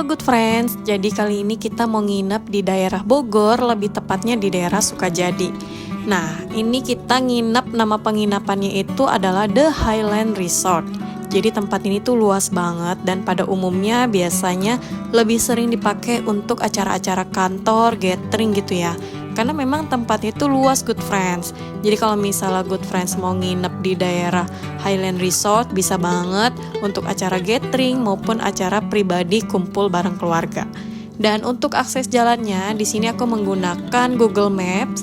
Halo good friends, jadi kali ini kita mau nginep di daerah Bogor, lebih tepatnya di daerah Sukajadi. Nah, ini kita nginep, nama penginapannya itu adalah The Highland Resort. Jadi tempat ini tuh luas banget dan pada umumnya biasanya lebih sering dipakai untuk acara-acara kantor, gathering gitu ya. Karena memang tempat itu luas good friends. Jadi kalau misalnya good friends mau nginep di daerah Highland Resort bisa banget untuk acara gathering maupun acara pribadi kumpul bareng keluarga. Dan untuk akses jalannya di sini aku menggunakan Google Maps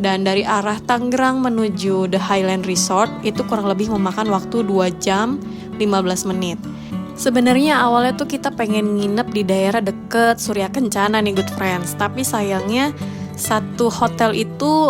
dan dari arah Tangerang menuju The Highland Resort itu kurang lebih memakan waktu 2 jam 15 menit. Sebenarnya awalnya tuh kita pengen nginep di daerah deket Surya Kencana nih good friends, tapi sayangnya satu hotel itu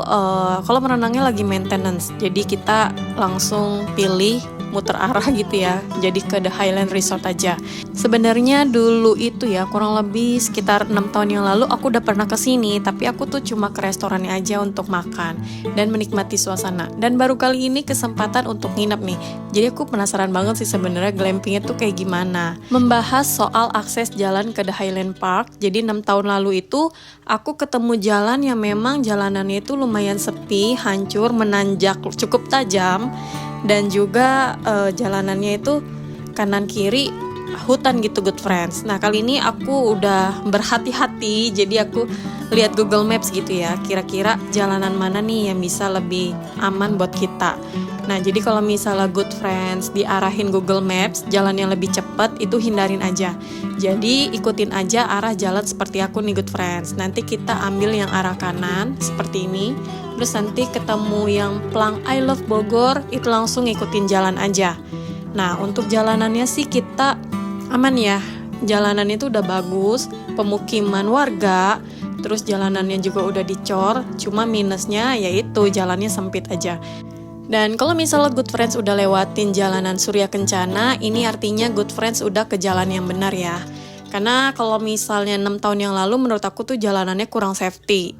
kolam renangnya lagi maintenance, jadi kita langsung pilih muter arah gitu ya, jadi ke The Highland Resort aja. Sebenarnya dulu itu ya kurang lebih sekitar 6 tahun yang lalu aku udah pernah kesini, tapi aku tuh cuma ke restorannya aja untuk makan dan menikmati suasana, dan baru kali ini kesempatan untuk nginep nih. Jadi aku penasaran banget sih sebenarnya glampingnya tuh kayak gimana. Membahas soal akses jalan ke The Highland Park, jadi 6 tahun lalu itu aku ketemu jalan yang memang jalanannya itu lumayan sepi, hancur, menanjak cukup tajam, dan juga jalanannya itu kanan kiri hutan gitu good friends. Nah kali ini aku udah berhati-hati, jadi aku lihat Google Maps gitu ya, kira-kira jalanan mana nih yang bisa lebih aman buat kita. Nah jadi kalau misalnya good friends diarahin Google Maps jalan yang lebih cepat itu hindarin aja. Jadi ikutin aja arah jalan seperti aku nih good friends. Nanti kita ambil yang arah kanan seperti ini, terus nanti ketemu yang plang I Love Bogor, itu langsung ikutin jalan aja. Nah untuk jalanannya sih kita aman ya, jalanan itu udah bagus, pemukiman warga, terus jalanannya juga udah dicor, cuma minusnya yaitu jalannya sempit aja. Dan kalau misalnya good friends udah lewatin jalanan Surya Kencana, ini artinya good friends udah ke jalan yang benar ya. Karena kalau misalnya 6 tahun yang lalu menurut aku tuh jalanannya kurang safety.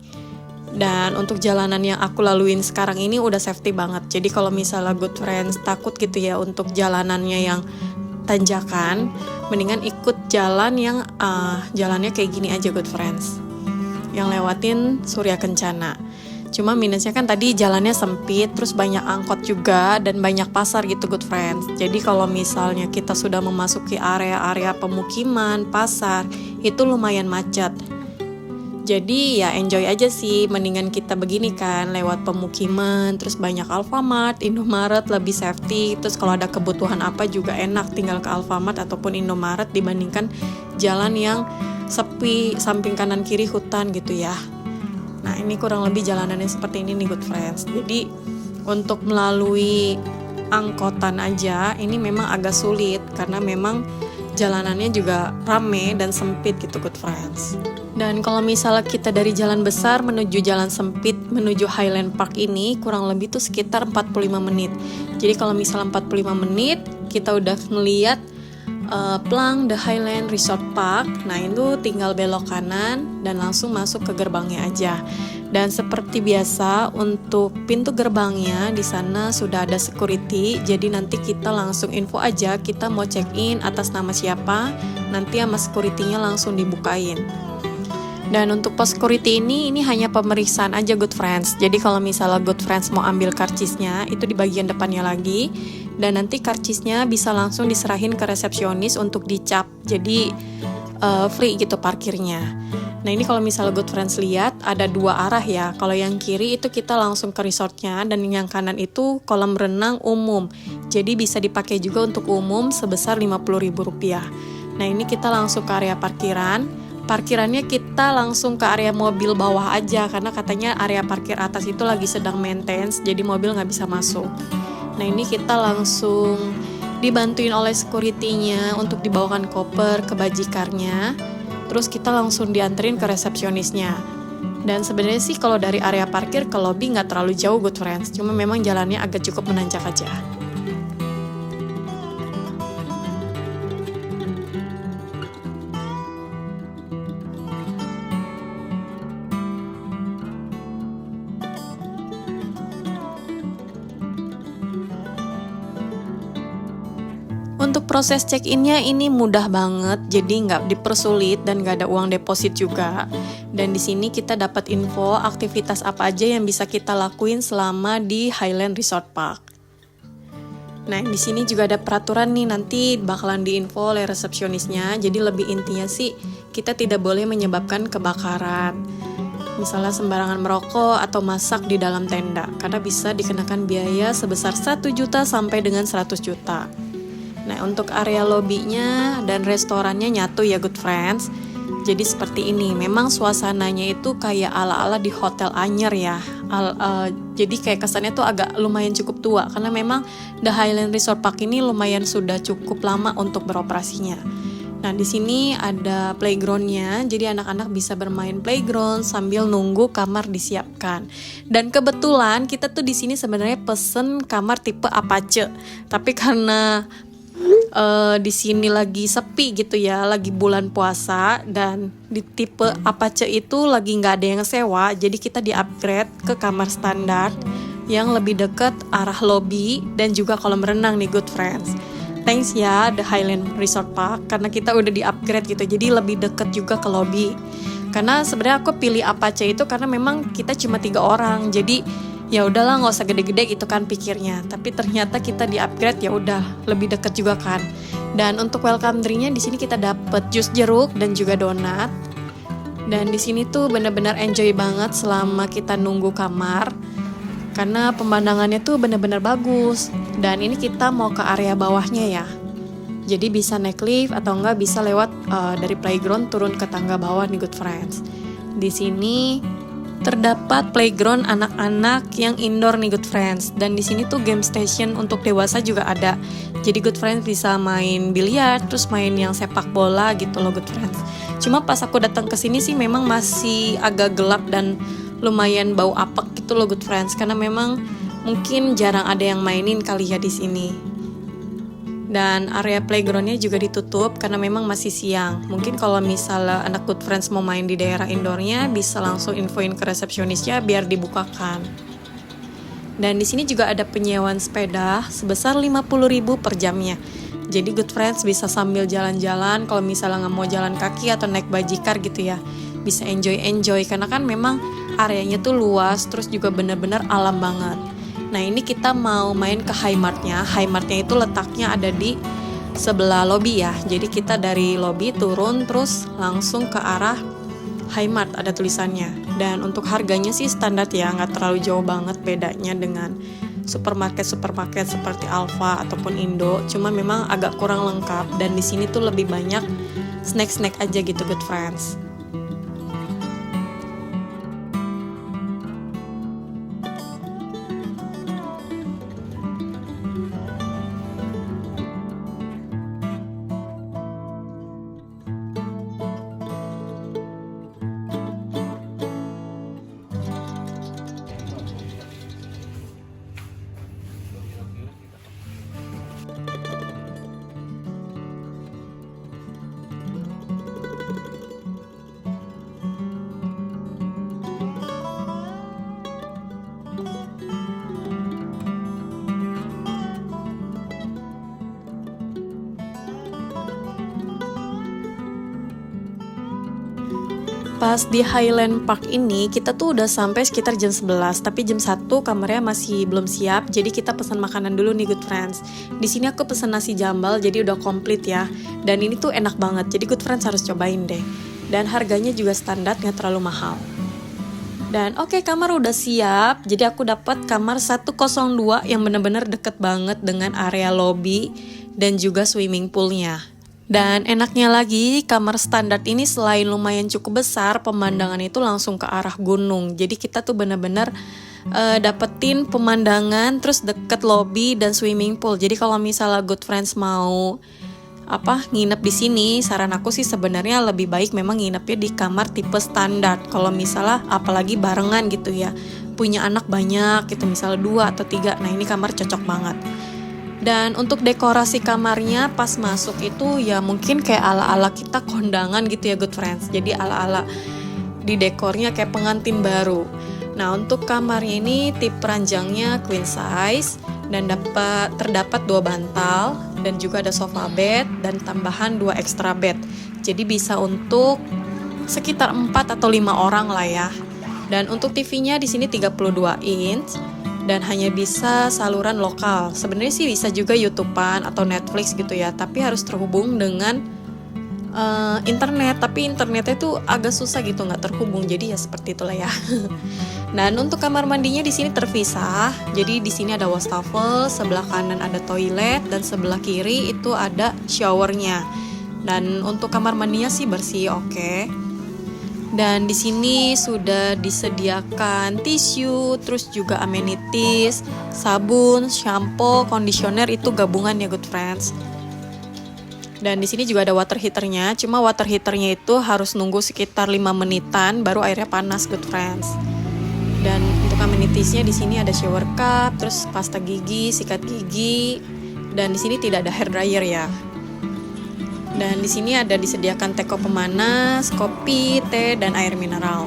Dan untuk jalanan yang aku laluin sekarang ini udah safety banget. Jadi kalau misalnya good friends takut gitu ya untuk jalanannya yang tanjakan, mendingan ikut jalan yang jalannya kayak gini aja good friends, yang lewatin Surya Kencana. Cuma minusnya kan tadi jalannya sempit, terus banyak angkot juga dan banyak pasar gitu good friends. Jadi kalau misalnya kita sudah memasuki area-area pemukiman, pasar, itu lumayan macet. Jadi ya enjoy aja sih, mendingan kita begini kan, lewat pemukiman, terus banyak Alfamart, Indomaret, lebih safety. Terus kalau ada kebutuhan apa juga enak tinggal ke Alfamart ataupun Indomaret dibandingkan jalan yang sepi, samping kanan kiri hutan gitu ya. Nah ini kurang lebih jalanannya seperti ini nih good friends. Jadi untuk melalui angkotan aja ini memang agak sulit karena memang jalanannya juga rame dan sempit gitu good friends. Dan kalau misalnya kita dari jalan besar menuju jalan sempit menuju Highland Park ini kurang lebih tuh sekitar 45 menit. Jadi kalau misalnya 45 menit kita udah ngeliat plang The Highland Resort Park. Nah itu tinggal belok kanan dan langsung masuk ke gerbangnya aja. Dan seperti biasa untuk pintu gerbangnya di sana sudah ada security. Jadi nanti kita langsung info aja kita mau check in atas nama siapa. Nanti sama security-nya langsung dibukain. Dan untuk pos security ini hanya pemeriksaan aja good friends. Jadi kalau misalnya good friends mau ambil karcisnya itu di bagian depannya lagi. Dan nanti karcisnya bisa langsung diserahin ke resepsionis untuk dicap. Jadi free gitu parkirnya. Nah ini kalau misalnya good friends lihat ada 2 arah ya. Kalau yang kiri itu kita langsung ke resortnya, dan yang kanan itu kolam renang umum. Jadi bisa dipakai juga untuk umum sebesar Rp50.000. Nah ini kita langsung ke area parkiran. Parkirannya kita langsung ke area mobil bawah aja karena katanya area parkir atas itu lagi sedang maintenance, jadi mobil nggak bisa masuk. Nah ini kita langsung dibantuin oleh security-nya untuk dibawakan koper ke bajikarnya. Terus kita langsung dianterin ke resepsionisnya. Dan sebenarnya sih kalau dari area parkir ke lobby nggak terlalu jauh good friends, cuma memang jalannya agak cukup menanjak aja. Untuk proses check-innya ini mudah banget, jadi nggak dipersulit dan nggak ada uang deposit juga. Dan di sini kita dapat info aktivitas apa aja yang bisa kita lakuin selama di Highland Resort Park. Nah, di sini juga ada peraturan nih, nanti bakalan diinfo oleh resepsionisnya. Jadi lebih intinya sih, kita tidak boleh menyebabkan kebakaran. Misalnya sembarangan merokok atau masak di dalam tenda, karena bisa dikenakan biaya sebesar 1 juta sampai dengan 100 juta. Nah, untuk area lobbynya dan restorannya nyatu ya good friends. Jadi seperti ini, memang suasananya itu kayak ala-ala di hotel Anyer ya. Jadi kayak kesannya tuh agak lumayan cukup tua, karena memang The Highland Resort Park ini lumayan sudah cukup lama untuk beroperasinya. Nah, di sini ada playgroundnya, jadi anak-anak bisa bermain playground sambil nunggu kamar disiapkan. Dan kebetulan kita tuh di sini sebenarnya pesen kamar tipe Apache, tapi karena di sini lagi sepi gitu ya, lagi bulan puasa dan di tipe Apache itu lagi nggak ada yang sewa, jadi kita di-upgrade ke kamar standar yang lebih dekat arah lobby dan juga kolam renang nih good friends. Thanks ya The Highland Resort Park karena kita udah di-upgrade gitu, jadi lebih dekat juga ke lobby. Karena sebenarnya aku pilih Apache itu karena memang kita cuma 3 orang, jadi ya udahlah nggak usah gede-gede gitu kan pikirnya, tapi ternyata kita di upgrade ya udah lebih deket juga kan. Dan untuk welcome drinknya di sini kita dapet jus jeruk dan juga donat. Dan di sini tuh bener-bener enjoy banget selama kita nunggu kamar karena pemandangannya tuh bener-bener bagus. Dan ini kita mau ke area bawahnya ya, jadi bisa naik lift atau enggak bisa lewat dari playground turun ke tangga bawah nih good friends. Di sini terdapat playground anak-anak yang indoor nih good friends, dan di sini tuh game station untuk dewasa juga ada. Jadi good friends bisa main biliar, terus main yang sepak bola gitu loh good friends. Cuma pas aku datang ke sini sih memang masih agak gelap dan lumayan bau apek gitu loh good friends, karena memang mungkin jarang ada yang mainin kali ya di sini. Dan area playgroundnya juga ditutup karena memang masih siang. Mungkin kalau misalnya anak good friends mau main di daerah indoornya bisa langsung infoin ke resepsionisnya biar dibukakan. Dan di sini juga ada penyewaan sepeda sebesar 50.000 per jamnya. Jadi good friends bisa sambil jalan-jalan, kalau misalnya nggak mau jalan kaki atau naik bajikar gitu ya, bisa enjoy karena kan memang areanya tuh luas, terus juga bener-bener alam banget. Nah, ini kita mau main ke Highmartnya. Highmartnya itu letaknya ada di sebelah lobby ya. Jadi kita dari lobby turun terus langsung ke arah Highmart, ada tulisannya. Dan untuk harganya sih standar ya, nggak terlalu jauh banget bedanya dengan supermarket seperti Alfa ataupun Indo. Cuma memang agak kurang lengkap, dan di sini tuh lebih banyak snack aja gitu good friends. Pas di Highland Park ini kita tuh udah sampai sekitar jam 11, tapi jam 1 kamarnya masih belum siap, jadi kita pesan makanan dulu nih good friends. Di sini aku pesan nasi jambal, jadi udah komplit ya. Dan ini tuh enak banget, jadi good friends harus cobain deh. Dan harganya juga standar, nggak terlalu mahal. Dan oke, kamar udah siap, jadi aku dapat kamar 102 yang bener-bener deket banget dengan area lobby dan juga swimming poolnya. Dan enaknya lagi, kamar standar ini selain lumayan cukup besar, pemandangan itu langsung ke arah gunung. Jadi kita tuh bener-bener dapetin pemandangan terus deket lobby dan swimming pool. Jadi kalau misalnya good friends mau nginep di sini, saran aku sih sebenarnya lebih baik memang nginepnya di kamar tipe standar. Kalau misalnya apalagi barengan gitu ya, punya anak banyak gitu, misalnya 2 atau 3, nah ini kamar cocok banget. Dan untuk dekorasi kamarnya pas masuk itu ya mungkin kayak ala-ala kita kondangan gitu ya good friends. Jadi ala-ala di dekornya kayak pengantin baru. Nah, untuk kamarnya ini tipe ranjangnya queen size dan terdapat 2 bantal dan juga ada sofa bed dan tambahan 2 extra bed. Jadi bisa untuk sekitar 4 atau 5 orang lah ya. Dan untuk TV-nya di sini 32 inch dan hanya bisa saluran lokal. Sebenarnya sih bisa juga YouTube-an atau Netflix gitu ya, tapi harus terhubung dengan internet. Tapi internetnya itu agak susah gitu, nggak terhubung. Jadi ya seperti itulah ya. Dan untuk kamar mandinya di sini terpisah. Jadi di sini ada wastafel, sebelah kanan ada toilet dan sebelah kiri itu ada showernya. Dan untuk kamar mandinya sih bersih, oke. Dan di sini sudah disediakan tisu, terus juga amenities, sabun, shampoo, conditioner itu gabungan ya good friends. Dan di sini juga ada water heaternya, cuma water heaternya itu harus nunggu sekitar 5 menitan baru airnya panas good friends. Dan untuk amenitiesnya di sini ada shower cup, terus pasta gigi, sikat gigi, dan di sini tidak ada hair dryer ya. Dan di sini ada disediakan teko pemanas, kopi, teh, dan air mineral.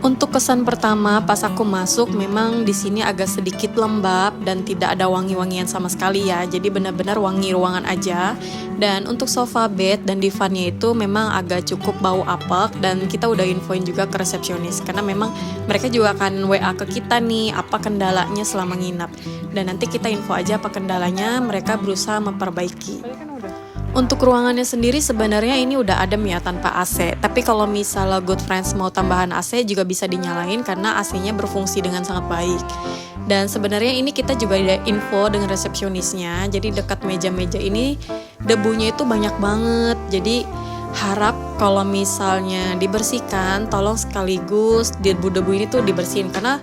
Untuk kesan pertama pas aku masuk memang di sini agak sedikit lembab dan tidak ada wangi-wangian sama sekali ya. Jadi benar-benar wangi ruangan aja. Dan untuk sofa bed dan divannya itu memang agak cukup bau apek dan kita udah infoin juga ke resepsionis karena memang mereka juga akan WA ke kita nih apa kendalanya selama nginap. Dan nanti kita info aja apa kendalanya, mereka berusaha memperbaiki. Untuk ruangannya sendiri sebenarnya ini udah adem ya tanpa AC. Tapi kalau misalnya good friends mau tambahan AC juga bisa dinyalain karena AC-nya berfungsi dengan sangat baik. Dan sebenarnya ini kita juga ada info dengan resepsionisnya. Jadi dekat meja-meja ini debunya itu banyak banget. Jadi harap kalau misalnya dibersihkan tolong sekaligus debu-debu ini tuh dibersihin karena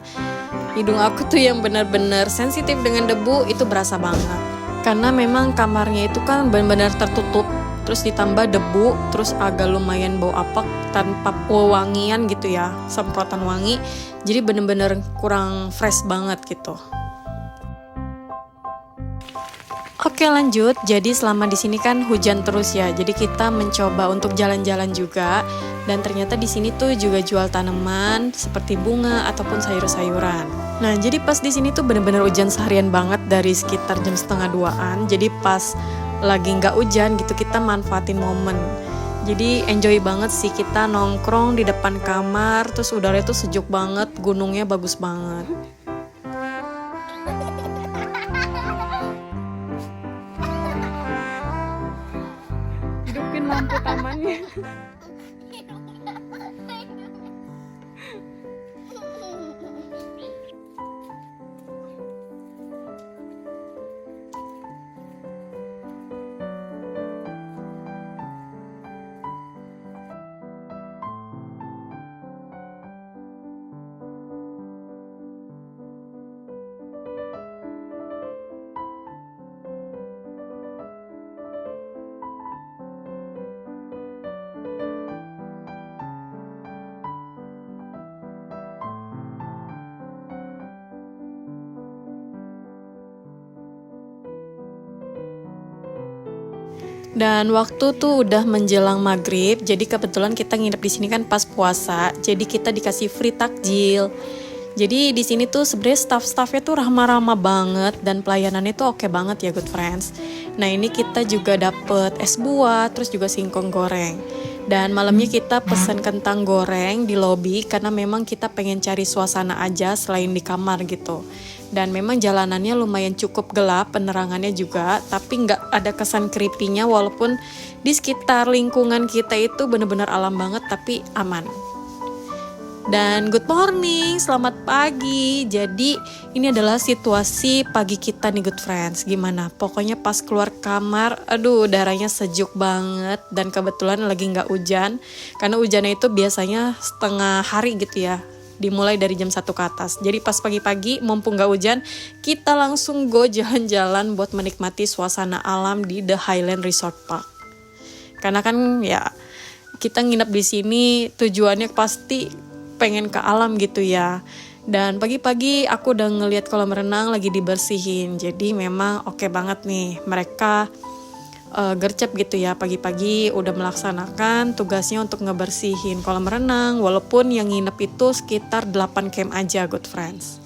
hidung aku tuh yang benar-benar sensitif dengan debu itu berasa banget. Karena memang kamarnya itu kan benar-benar tertutup, terus ditambah debu, terus agak lumayan bau apek tanpa wangian gitu ya, semprotan wangi. Jadi benar-benar kurang fresh banget gitu. Oke lanjut, jadi selama di sini kan hujan terus ya, jadi kita mencoba untuk jalan-jalan juga. Dan ternyata di sini tuh juga jual tanaman seperti bunga ataupun sayur-sayuran. Nah, jadi pas di sini tuh bener-bener hujan seharian banget dari sekitar jam 1:30-an. Jadi pas lagi nggak hujan gitu kita manfaatin momen. Jadi enjoy banget sih kita nongkrong di depan kamar, terus udaranya tuh sejuk banget, gunungnya bagus banget. Hidupin lampu tamannya. Dan waktu tuh udah menjelang maghrib, jadi kebetulan kita nginep di sini kan pas puasa, jadi kita dikasih free takjil. Jadi di sini tuh sebenarnya staff-staffnya tuh ramah-ramah banget dan pelayanannya tuh oke banget ya good friends. Nah ini kita juga dapet es buah, terus juga singkong goreng. Dan malamnya kita pesen kentang goreng di lobi karena memang kita pengen cari suasana aja selain di kamar gitu. Dan memang jalanannya lumayan cukup gelap, penerangannya juga, tapi nggak ada kesan creepy-nya walaupun di sekitar lingkungan kita itu benar-benar alam banget tapi aman. Dan good morning, selamat pagi. Jadi ini adalah situasi pagi kita nih good friends. Gimana? Pokoknya pas keluar kamar, aduh udaranya sejuk banget. Dan kebetulan lagi nggak hujan. Karena hujannya itu biasanya setengah hari gitu ya. Dimulai dari jam 1 ke atas. Jadi pas pagi-pagi mumpung nggak hujan, kita langsung go jalan-jalan buat menikmati suasana alam di The Highland Resort Park. Karena kan ya kita nginep di sini tujuannya pasti pengen ke alam gitu ya. Dan pagi-pagi aku udah ngelihat kolam renang lagi dibersihin. Jadi memang oke banget nih. Mereka gercep gitu ya, pagi-pagi udah melaksanakan tugasnya untuk ngebersihin kolam renang. Walaupun yang nginep itu sekitar 8 camp aja good friends.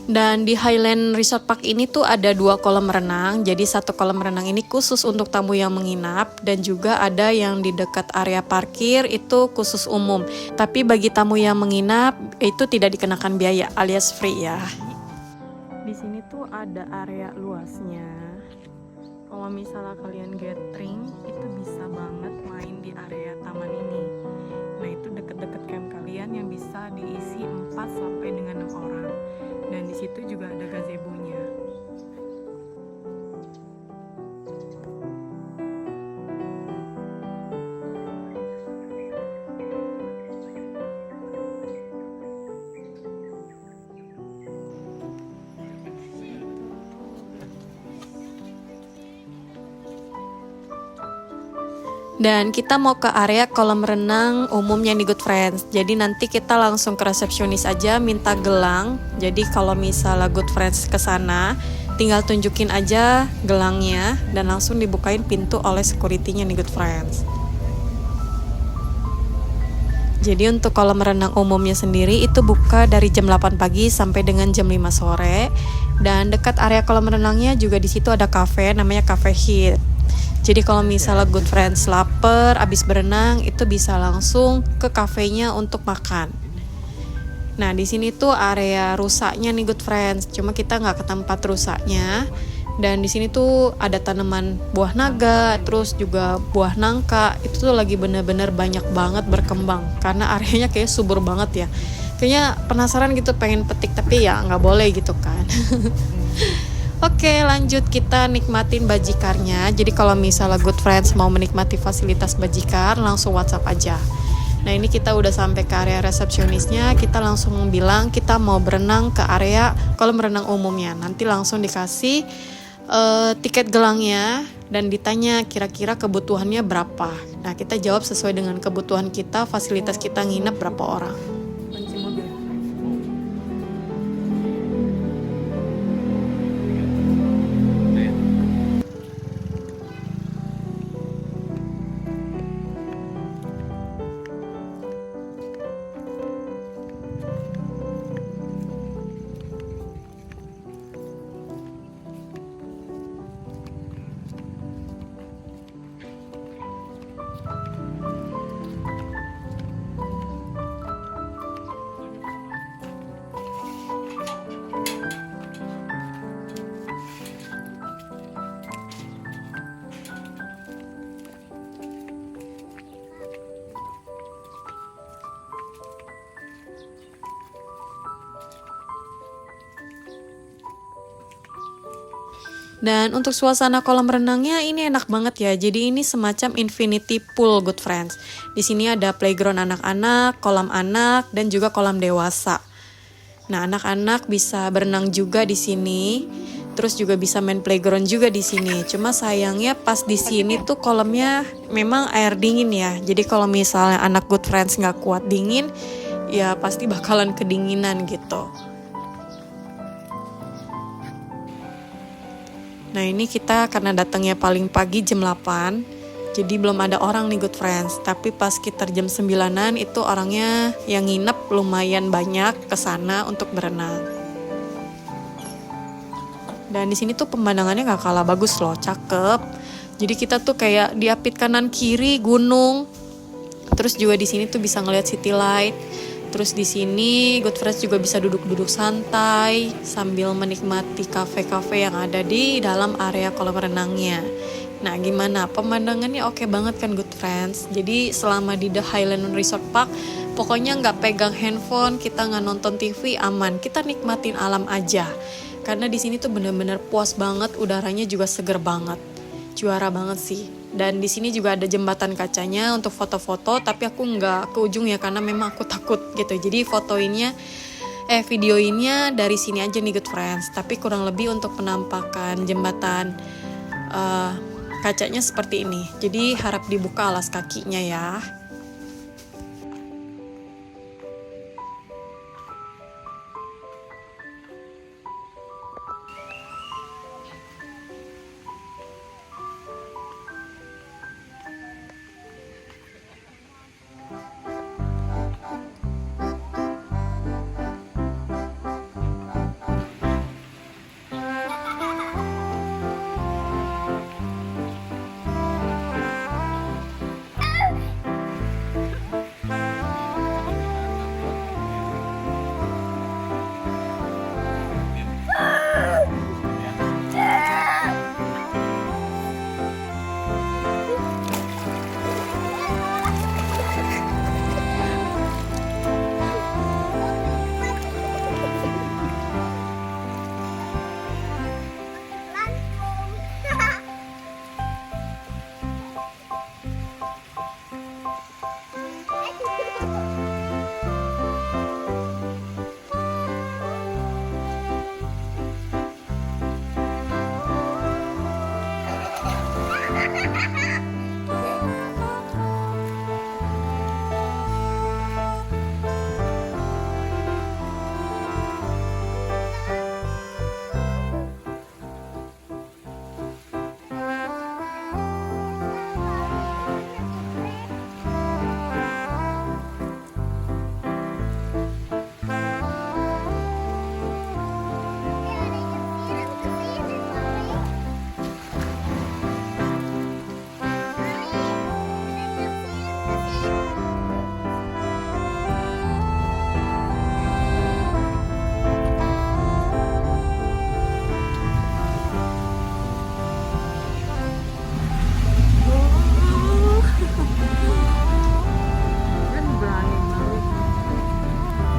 Dan di Highland Resort Park ini tuh ada 2 kolam renang. Jadi satu kolam renang ini khusus untuk tamu yang menginap, dan juga ada yang di dekat area parkir itu khusus umum. Tapi bagi tamu yang menginap itu tidak dikenakan biaya alias free ya. Di sini tuh ada area luasnya. Kalau misalnya kalian gathering itu bisa banget main di area taman ini. Nah, itu deket-deket camp kalian yang bisa diisi 4 sampai dengan 6 orang. Dan di situ juga ada gazebo-nya. Dan kita mau ke area kolam renang umumnya nih Good Friends. Jadi nanti kita langsung ke resepsionis aja minta gelang. Jadi kalau misalnya Good Friends ke sana, tinggal tunjukin aja gelangnya dan langsung dibukain pintu oleh security-nya nih Good Friends. Jadi untuk kolam renang umumnya sendiri itu buka dari jam 8 pagi sampai dengan jam 5 sore. Dan dekat area kolam renangnya juga di situ ada cafe namanya Cafe Hit. Jadi kalau misalnya Good Friends lapar abis berenang itu bisa langsung ke kafenya untuk makan. Nah di sini tuh area rusaknya nih Good Friends, cuma kita nggak ke tempat rusaknya. Dan di sini tuh ada tanaman buah naga, terus juga buah nangka. Itu tuh lagi bener-bener banyak banget berkembang karena areanya kayak subur banget ya. Kayaknya penasaran gitu pengen petik tapi ya nggak boleh gitu kan. Oke, lanjut kita nikmatin bajikarnya. Jadi kalau misalnya Good Friends mau menikmati fasilitas bajikar, langsung WhatsApp aja. Nah ini kita udah sampai ke area resepsionisnya. Kita langsung bilang kita mau berenang ke area kolam renang umumnya. Nanti langsung dikasih tiket gelangnya dan ditanya kira-kira kebutuhannya berapa. Nah kita jawab sesuai dengan kebutuhan kita, fasilitas kita nginep berapa orang. Dan untuk suasana kolam renangnya ini enak banget ya. Jadi ini semacam infinity pool Good Friends. Di sini ada playground anak-anak, kolam anak, dan juga kolam dewasa. Nah, anak-anak bisa berenang juga di sini. Terus juga bisa main playground juga di sini. Cuma sayangnya pas di sini tuh kolamnya memang air dingin ya. Jadi kalau misalnya anak Good Friends nggak kuat dingin, ya pasti bakalan kedinginan gitu. Nah ini kita karena datangnya paling pagi jam 8, jadi belum ada orang nih Good Friends. Tapi pas sekitar jam 9-an itu orangnya yang nginep lumayan banyak ke sana untuk berenang. Dan di sini tuh pemandangannya nggak kalah bagus loh, cakep. Jadi kita tuh kayak diapit kanan kiri gunung. Terus juga di sini tuh bisa ngeliat city light. Terus di sini Good Friends juga bisa duduk-duduk santai sambil menikmati kafe-kafe yang ada di dalam area kolam renangnya. Nah gimana? Pemandangannya oke banget kan Good Friends? Jadi selama di The Highland Resort Park, pokoknya nggak pegang handphone, kita nggak nonton TV, aman. Kita nikmatin alam aja. Karena di sini tuh bener-bener puas banget, udaranya juga seger banget. Juara banget sih. Dan di sini juga ada jembatan kacanya untuk foto-foto, tapi aku nggak ke ujung ya karena memang aku takut gitu. Jadi videoinnya dari sini aja nih Good Friends. Tapi kurang lebih untuk penampakan jembatan kacanya seperti ini. Jadi harap dibuka alas kakinya ya.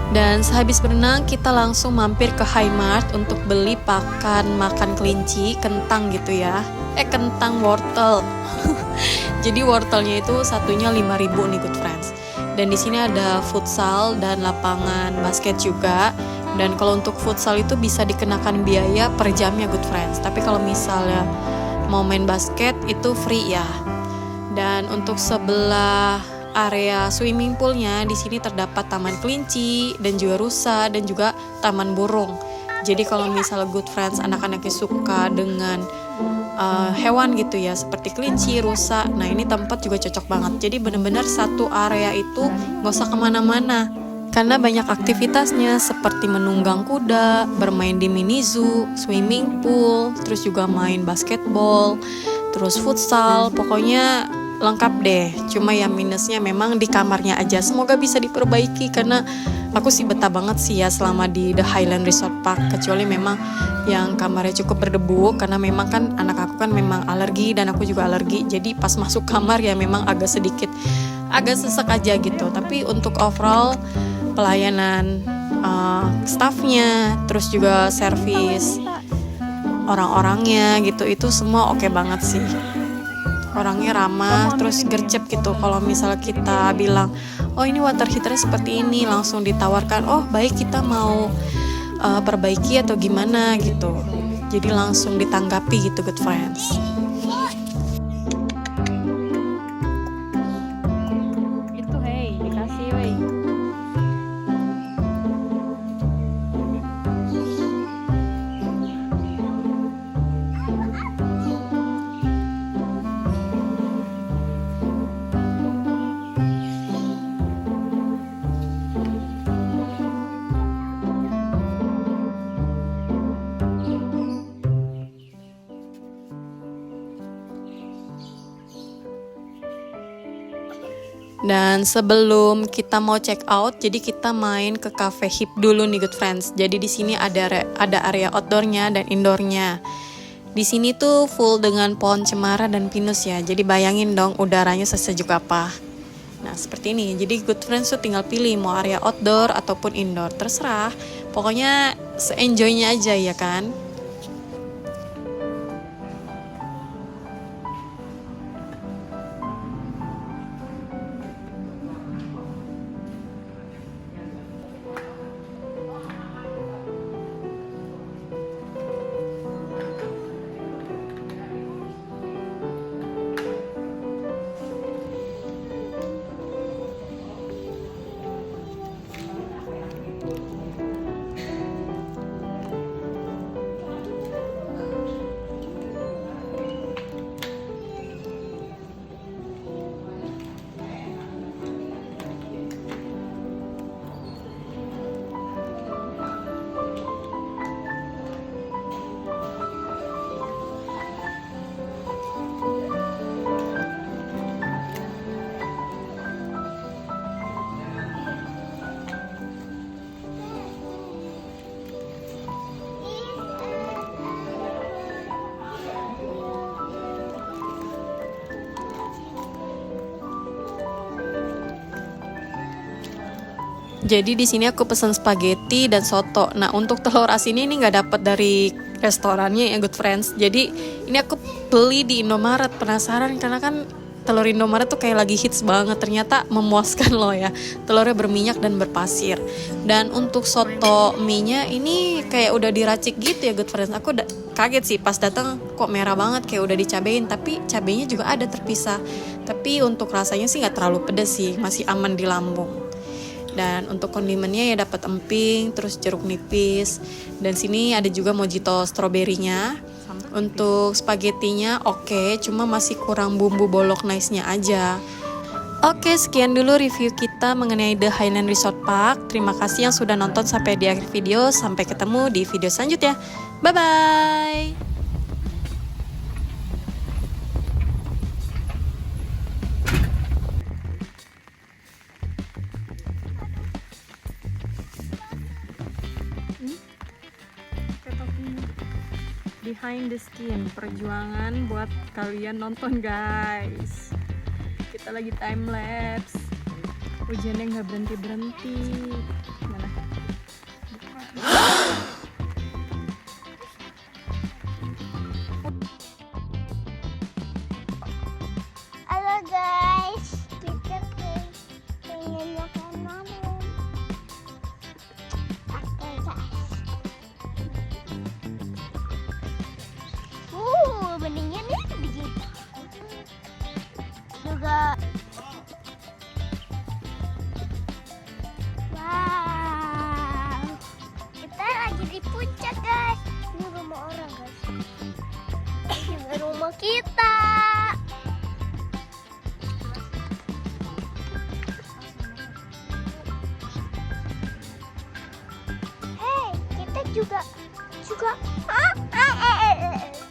Dan sehabis berenang kita langsung mampir ke Highmart untuk beli makan kelinci, kentang gitu ya. Kentang wortel. Jadi wortelnya itu satunya 5.000 nih good friends. Dan di sini ada futsal dan lapangan basket juga. Dan kalau untuk futsal itu bisa dikenakan biaya per jamnya good friends. Tapi kalau misalnya mau main basket itu free ya. Dan untuk sebelah area swimming poolnya di sini terdapat taman kelinci dan juga rusa dan juga taman burung. Jadi kalau misalnya good friends anak-anaknya suka dengan hewan gitu ya seperti kelinci, rusa, nah ini tempat juga cocok banget. Jadi benar-benar satu area itu nggak usah kemana-mana karena banyak aktivitasnya seperti menunggang kuda, bermain di mini zoo, swimming pool, terus juga main basketball, terus futsal, pokoknya lengkap deh. Cuma yang minusnya memang di kamarnya aja. Semoga bisa diperbaiki karena aku sih betah banget sih ya selama di The Highland Resort Park. Kecuali memang yang kamarnya cukup berdebu karena memang kan anak aku kan memang alergi dan aku juga alergi. Jadi pas masuk kamar ya memang agak sesek aja gitu. Tapi untuk overall pelayanan staffnya, terus juga servis orang-orangnya gitu, itu semua oke banget sih. Orangnya ramah, terus gercep gitu. Kalau misalnya kita bilang, oh ini water heater seperti ini, langsung ditawarkan, oh baik kita mau perbaiki atau gimana gitu. Jadi langsung ditanggapi gitu good friends. Itu hey, dikasih wey. Dan sebelum kita mau check out, jadi kita main ke cafe hip dulu nih good friends. Jadi di sini ada area outdoornya dan indoornya. Di sini tuh full dengan pohon cemara dan pinus ya. Jadi bayangin dong udaranya sesejuk apa. Nah seperti ini. Jadi good friends tuh tinggal pilih mau area outdoor ataupun indoor, terserah. Pokoknya se-enjoy-nya aja ya kan. Jadi di sini aku pesan spaghetti dan soto. Nah untuk telur asin ini nggak dapat dari restorannya ya good friends. Jadi ini aku beli di Indomaret. Penasaran karena kan telur Indomaret tuh kayak lagi hits banget. Ternyata memuaskan loh ya. Telurnya berminyak dan berpasir. Dan untuk soto mie-nya ini kayak udah diracik gitu ya good friends. Aku kaget sih pas datang kok merah banget kayak udah dicabein. Tapi cabenya juga ada terpisah. Tapi untuk rasanya sih nggak terlalu pedas sih. Masih aman di lambung. Dan untuk kondimennya ya dapat emping, terus jeruk nipis. Dan sini ada juga mojito stroberinya. Untuk spagettinya oke, cuma masih kurang bumbu bolognese-nya aja. Oke, sekian dulu review kita mengenai The Highland Resort Park. Terima kasih yang sudah nonton sampai di akhir video. Sampai ketemu di video selanjutnya. Bye-bye! Behind the skin, perjuangan buat kalian nonton guys. Kita lagi time lapse, hujannya nggak berhenti. Mana? juga. Ah, ah, eh, eh, eh.